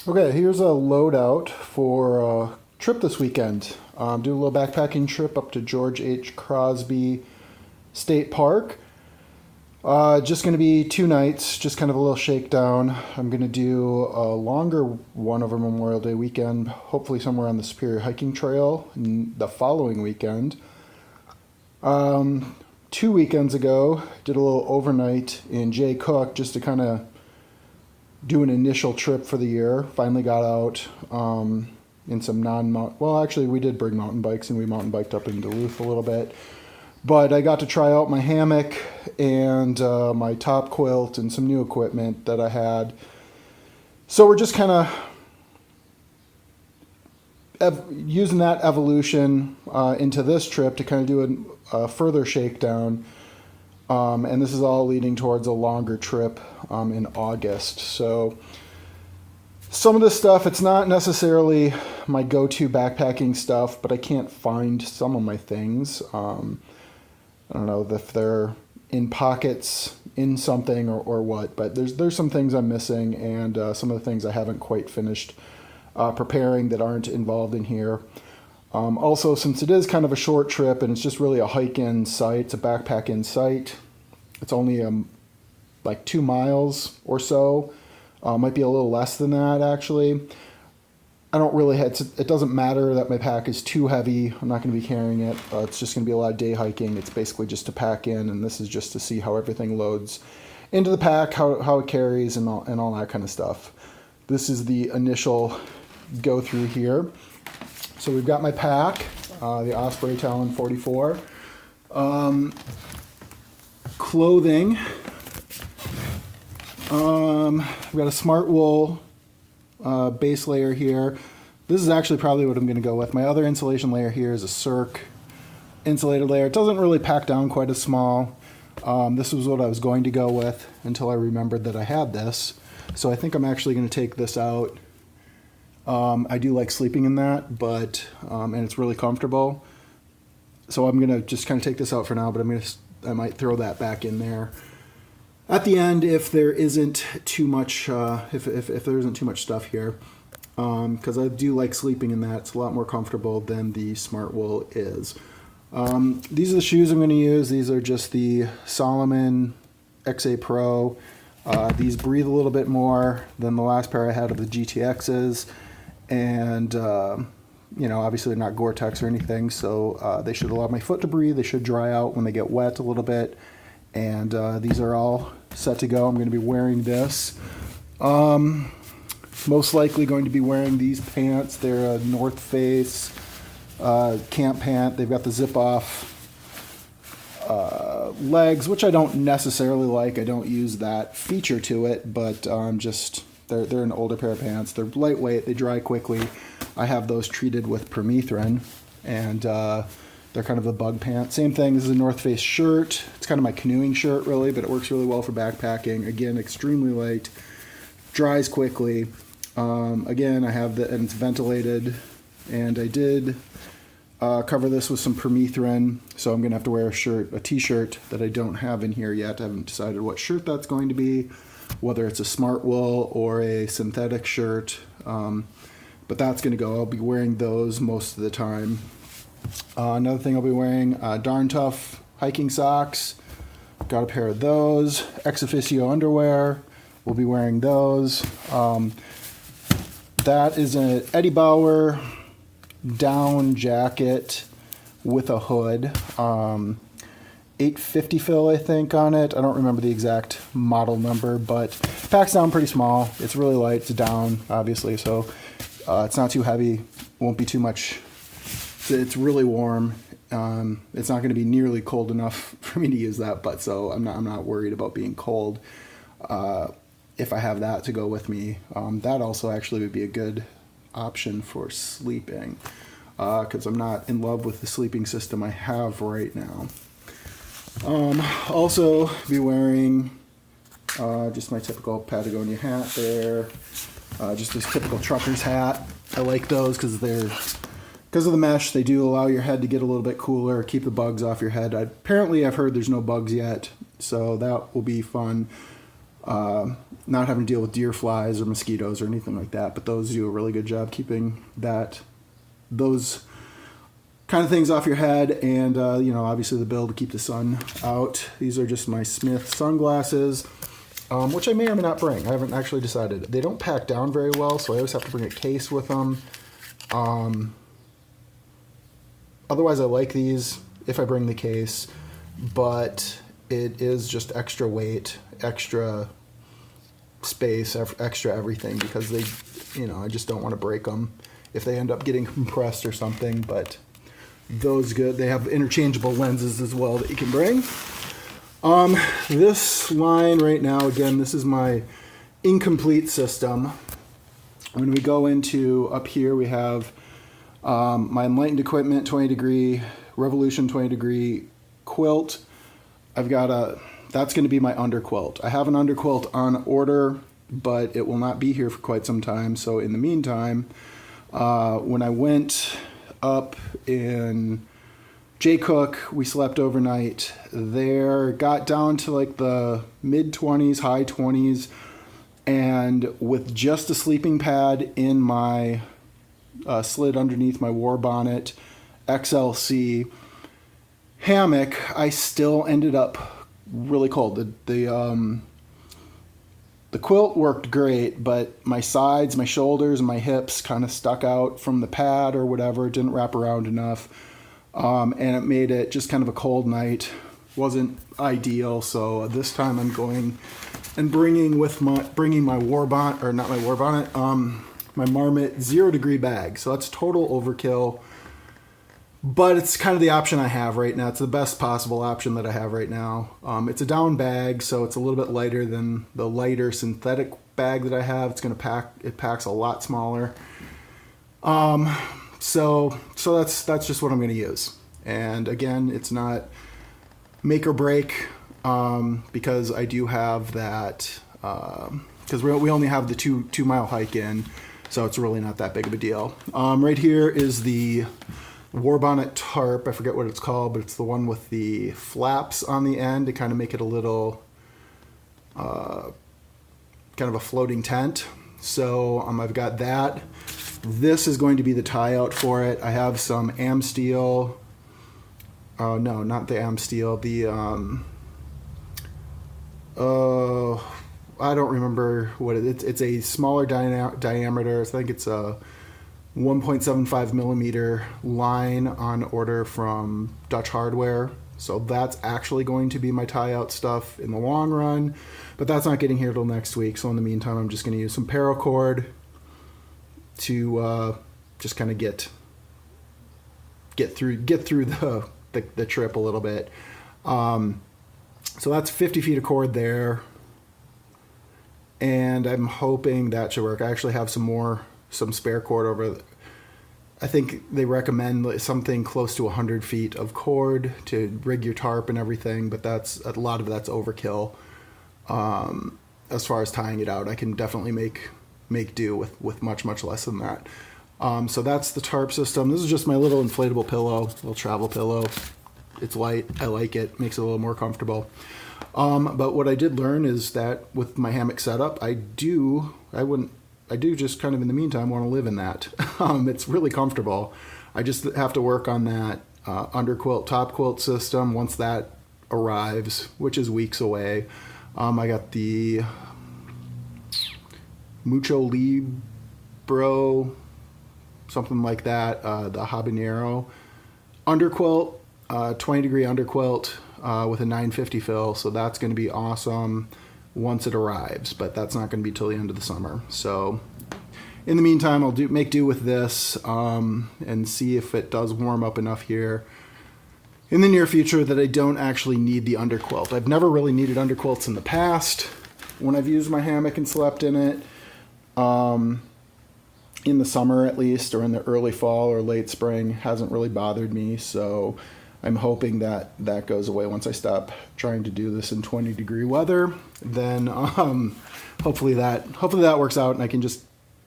Okay, here's a loadout for a trip this weekend. Do a little backpacking trip up to George H. Crosby State Park. Just going to be 2 nights, just kind of a little shakedown. I'm going to do a longer one over Memorial Day weekend, hopefully somewhere on the Superior Hiking Trail the following weekend. 2 weekends ago, did a little overnight in Jay Cook just to kind of do an initial trip for the year. Finally got out in some well, actually, we did bring mountain bikes, and we mountain biked up in Duluth a little bit. But I got to try out my hammock and my top quilt and some new equipment that I had. So we're just kind of using that evolution into this trip to kind of do a further shakedown. And this is all leading towards a longer trip in August. So some of this stuff, it's not necessarily my go-to backpacking stuff, but I can't find some of my things. I don't know if they're in pockets in something or what, but there's some things I'm missing, and some of the things I haven't quite finished preparing that aren't involved in here. Also, since it is kind of a short trip and it's just really a hike-in site, it's a backpack-in site, it's only like 2 miles or so. Might be a little less than that, actually. I don't really it doesn't matter that my pack is too heavy. I'm not going to be carrying it. It's just going to be a lot of day hiking. It's basically just to pack in, and this is just to see how everything loads into the pack, how it carries, and all that kind of stuff. This is the initial go through here. So we've got my pack, the Osprey Talon 44. Clothing. We've got a Smart Wool base layer here. This is actually probably what I'm going to go with. My other insulation layer here is a Cirque insulated layer. It doesn't really pack down quite as small. This was what I was going to go with until I remembered that I had this. So I think I'm actually going to take this out. I do like sleeping in that, but and it's really comfortable. So I'm going to just kind of take this out for now, but I might throw that back in there at the end if there isn't too much if there isn't too much stuff here, because I do like sleeping in that. It's a lot more comfortable than the Smart Wool is. These are the shoes I'm going to use. These are just the Salomon XA Pro. These breathe a little bit more than the last pair I had of the GTXs, and obviously they're not Gore-Tex or anything, so they should allow my foot to breathe. They should dry out when they get wet a little bit. And these are all set to go. I'm going to be wearing this. Most likely going to be wearing these pants. They're a North Face camp pant. They've got the zip-off legs, which I don't necessarily like. I don't use that feature to it, but they're an older pair of pants. They're lightweight. They dry quickly. I have those treated with permethrin, and they're kind of a bug pant. Same thing, this is a North Face shirt. It's kind of my canoeing shirt, really, but it works really well for backpacking. Again, extremely light, dries quickly. Again, and it's ventilated, and I did cover this with some permethrin, so I'm going to have to wear a t-shirt that I don't have in here yet. I haven't decided what shirt that's going to be, whether it's a Smart Wool or a synthetic shirt, but that's going to go. I'll be wearing those most of the time. Another thing I'll be wearing, Darn Tough hiking socks. Got a pair of those. Ex Officio underwear. We'll be wearing those. That is an Eddie Bauer down jacket with a hood. 850 fill, I think, on it. I don't remember the exact model number, but packs down pretty small. It's really light. It's down, obviously, so it's not too heavy. Won't be too much. It's really warm. It's not going to be nearly cold enough for me to use that, but so I'm not worried about being cold if I have that to go with me. That also actually would be a good option for sleeping, because I'm not in love with the sleeping system I have right now. Also be wearing just my typical Patagonia hat there, just this typical trucker's hat. I like those because of the mesh. They do allow your head to get a little bit cooler, keep the bugs off your head. Apparently I've heard there's no bugs yet, so that will be fun. not having to deal with deer flies or mosquitoes or anything like that. But those do a really good job keeping those kind of things off your head, and obviously the bill to keep the sun out. These are just my Smith sunglasses, which I may or may not bring. I haven't actually decided. They don't pack down very well, so I always have to bring a case with them. Otherwise, I like these if I bring the case, but it is just extra weight, extra space, extra everything, because I just don't want to break them if they end up getting compressed or something. But those good. They have interchangeable lenses as well that you can bring. This line right now, again, this is my incomplete system. When we go into up here, we have my Enlightened Equipment 20 degree, Revolution 20 degree quilt. That's going to be my underquilt. I have an underquilt on order, but it will not be here for quite some time. So in the meantime, when I went up in Jay Cook, we slept overnight there, got down to like the mid 20s, high 20s, and with just a sleeping pad in my slid underneath my war bonnet XLC hammock, I still ended up really cold. The quilt worked great, but my sides, my shoulders, and my hips kind of stuck out from the pad or whatever. It didn't wrap around enough. And it made it just kind of a cold night. Wasn't ideal. So this time I'm going and bringing my war bonnet, or not my war bonnet, my Marmot 0 degree bag. So that's total overkill. But it's kind of the option I have right now. It's the best possible option that I have right now. It's a down bag, so it's a little bit lighter than the lighter synthetic bag that I have. It packs a lot smaller. So that's just what I'm going to use. And again, it's not make or break, because I do have that, because we only have the 2 mile hike in, so it's really not that big of a deal. Right here is the war bonnet tarp. I forget what it's called, but it's the one with the flaps on the end to kind of make it a little kind of a floating tent. So I've got that. This is going to be the tie out for it. I have some Amsteel. No, not the Amsteel. The I don't remember what it's a smaller diameter. I think it's a 1.75 millimeter line on order from Dutch Hardware. So that's actually going to be my tie-out stuff in the long run, but that's not getting here till next week. So in the meantime, I'm just going to use some paracord to just kind of get through the trip a little bit. So that's 50 feet of cord there, and I'm hoping that should work. I actually have some spare cord over. I think they recommend something close to 100 feet of cord to rig your tarp and everything, but a lot of that's overkill. As far as tying it out, I can definitely make do with much less than that. So that's the tarp system. This is just my little inflatable pillow, little travel pillow. It's light. I like it. Makes it a little more comfortable. But what I did learn is that with my hammock setup, I do just kind of in the meantime want to live in that. It's really comfortable. I just have to work on that underquilt, top quilt system once that arrives, which is weeks away. I got the Mucho Libro, something like that, the Habanero underquilt, 20 degree underquilt with a 950 fill. So that's going to be awesome once it arrives, but that's not going to be till the end of the summer. So in the meantime, I'll make do with this and see if it does warm up enough here in the near future that I don't actually need the underquilt. I've never really needed underquilts in the past when I've used my hammock and slept in it, in the summer at least, or in the early fall or late spring. Hasn't really bothered me, so I'm hoping that that goes away once I stop trying to do this in 20 degree weather. Then hopefully that works out and I can just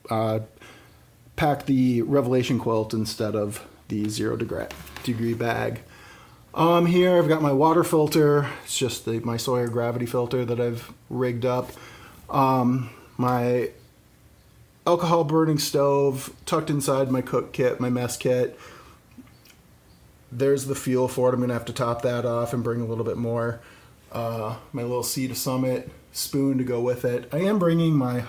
pack the Revelation quilt instead of the 0 degree bag. Here I've got my water filter. It's just my Sawyer gravity filter that I've rigged up. My alcohol burning stove tucked inside my cook kit, my mess kit. There's the fuel for it. I'm gonna have to top that off and bring a little bit more. My little Sea to Summit spoon to go with it. I am bringing my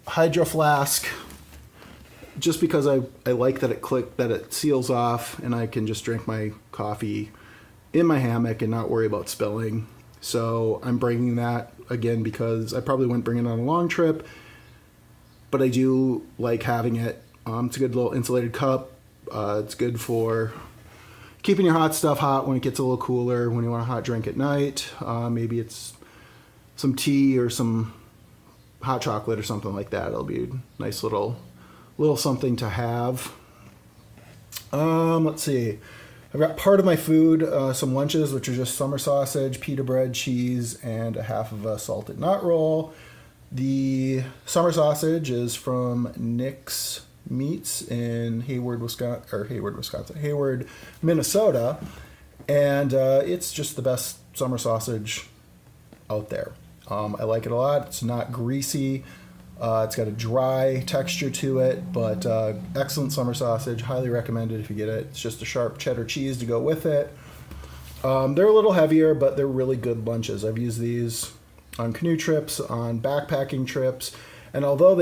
Hydro Flask just because I like that it seals off and I can just drink my coffee in my hammock and not worry about spilling. So I'm bringing that again because I probably wouldn't bring it on a long trip, but I do like having it. It's a good little insulated cup. It's good for keeping your hot stuff hot when it gets a little cooler, when you want a hot drink at night. Maybe it's some tea or some hot chocolate or something like that. It'll be a nice little something to have. Let's see. I've got part of my food, some lunches, which are just summer sausage, pita bread, cheese, and a half of a salted nut roll. The summer sausage is from Nick's Meats in Hayward, Minnesota, and it's just the best summer sausage out there. I like it a lot. It's not greasy. It's got a dry texture to it, but excellent summer sausage. Highly recommended if you get it. It's just a sharp cheddar cheese to go with it. They're a little heavier, but they're really good lunches. I've used these on canoe trips, on backpacking trips, and although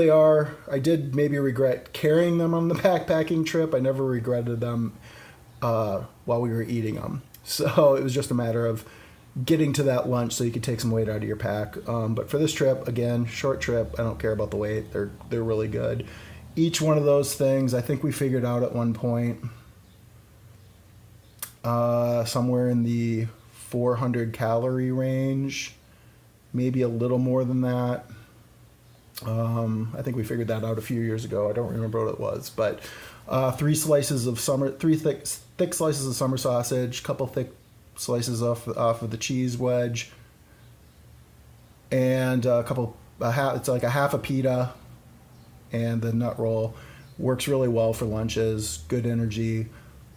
I did maybe regret carrying them on the backpacking trip, I never regretted them while we were eating them. So it was just a matter of getting to that lunch so you could take some weight out of your pack. But for this trip, again, short trip, I don't care about the weight. They're really good. Each one of those things, I think we figured out at one point, somewhere in the 400 calorie range, maybe a little more than that. I think we figured that out a few years ago. I don't remember what it was, but three thick slices of summer sausage, couple thick slices off of the cheese wedge, and it's like a half a pita, and the nut roll works really well for lunches. Good energy.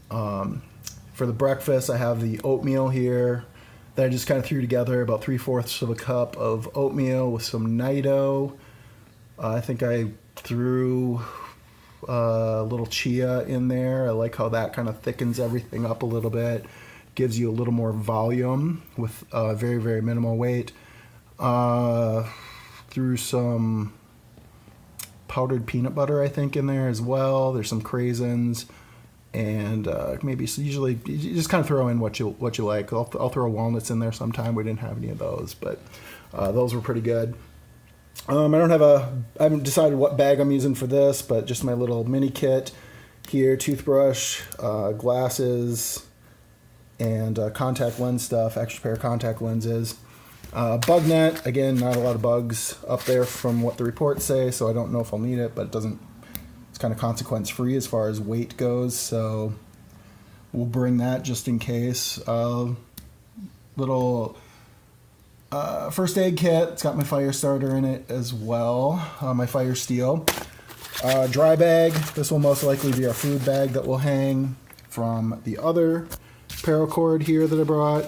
For the breakfast, I have the oatmeal here that I just kind of threw together, about 3/4 of a cup of oatmeal with some Nido. I think I threw a little chia in there. I like how that kind of thickens everything up a little bit. Gives you a little more volume with very, very minimal weight. Threw some powdered peanut butter, I think, in there as well. There's some craisins, and maybe usually you just kind of throw in what you like. I'll throw walnuts in there sometime. We didn't have any of those, but those were pretty good. I haven't decided what bag I'm using for this, but just my little mini kit here: toothbrush, glasses, and contact lens stuff, extra pair of contact lenses. Bug net, again, not a lot of bugs up there from what the reports say, so I don't know if I'll need it, but it's kind of consequence free as far as weight goes, so we'll bring that just in case. Little first aid kit, it's got my fire starter in it as well, my fire steel. Dry bag, this will most likely be our food bag that will hang from the other paracord here that I brought.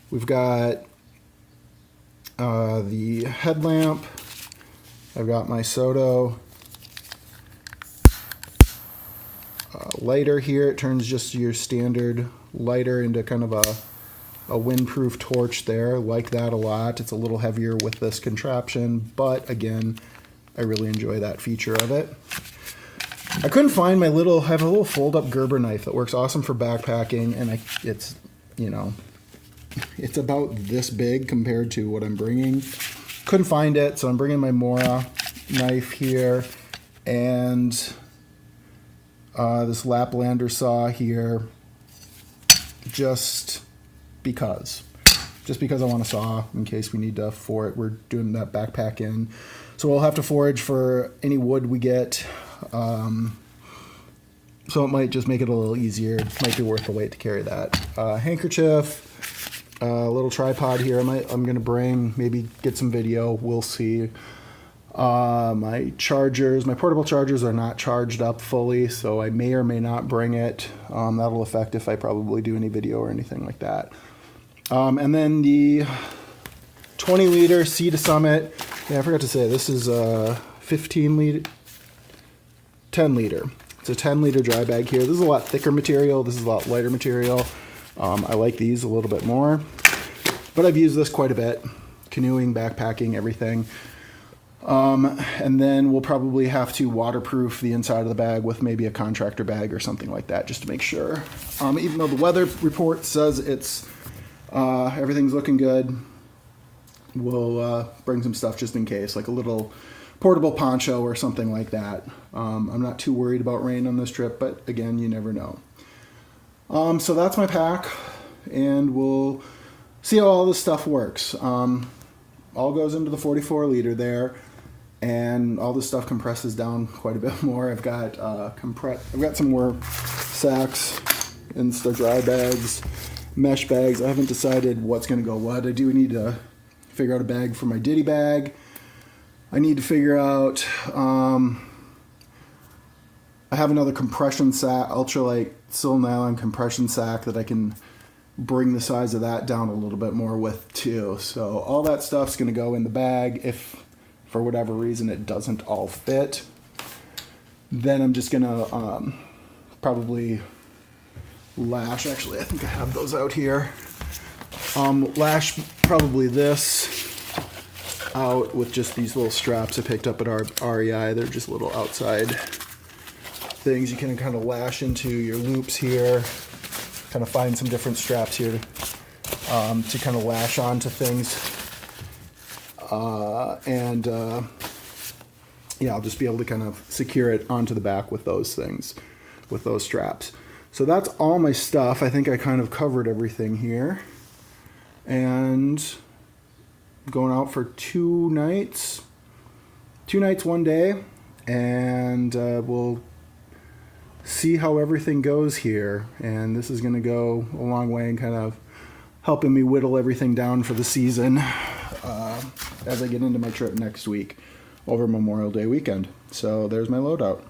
We've got the headlamp. I've got my Soto lighter here. It turns just your standard lighter into kind of a windproof torch there. Like that a lot. It's a little heavier with this contraption, but again, I really enjoy that feature of it. I couldn't find I have a little fold-up Gerber knife that works awesome for backpacking, and it's about this big compared to what I'm bringing. Couldn't find it, so I'm bringing my Mora knife here, and this Laplander saw here, just because I want a saw in case we need to we're doing that backpack in. So we'll have to forage for any wood we get. So it might just make it a little easier. It might be worth the wait to carry that. Handkerchief, a little tripod here. I'm gonna bring, maybe get some video. We'll see. My chargers, my portable chargers are not charged up fully, so I may or may not bring it. That'll affect if I probably do any video or anything like that. And then the 20 liter Sea to Summit. Yeah, I forgot to say, this is a 15 liter, 10 liter. It's a 10 liter dry bag here. This is a lot thicker material. This is a lot lighter material. I like these a little bit more, but I've used this quite a bit. Canoeing, backpacking, everything. And then we'll probably have to waterproof the inside of the bag with maybe a contractor bag or something like that, just to make sure. Even though the weather report says it's everything's looking good, we'll bring some stuff just in case, like a little portable poncho or something like that. I'm not too worried about rain on this trip, but again, you never know. So that's my pack, and we'll see how all this stuff works. All goes into the 44 liter there, and all this stuff compresses down quite a bit more. I've got I've got some more sacks, Insta dry bags, mesh bags. I haven't decided what's going to go what. I do need to figure out a bag for my ditty bag. I need to figure out. I have another compression sack, ultralight sil nylon compression sack that I can bring the size of that down a little bit more with too. So all that stuff's going to go in the bag. If for whatever reason it doesn't all fit, then I'm just going to probably lash. Actually, I think I have those out here. Lash probably this out with just these little straps I picked up at REI. They're just little outside things you can kind of lash into your loops here. Kind of find some different straps here to kind of lash onto things, yeah, I'll just be able to kind of secure it onto the back with those things, with those straps. So that's all my stuff. I think I kind of covered everything here, and I'm going out for 2 nights, 1 day, and we'll see how everything goes here. And this is going to go a long way in kind of helping me whittle everything down for the season as I get into my trip next week over Memorial Day weekend. So there's my loadout.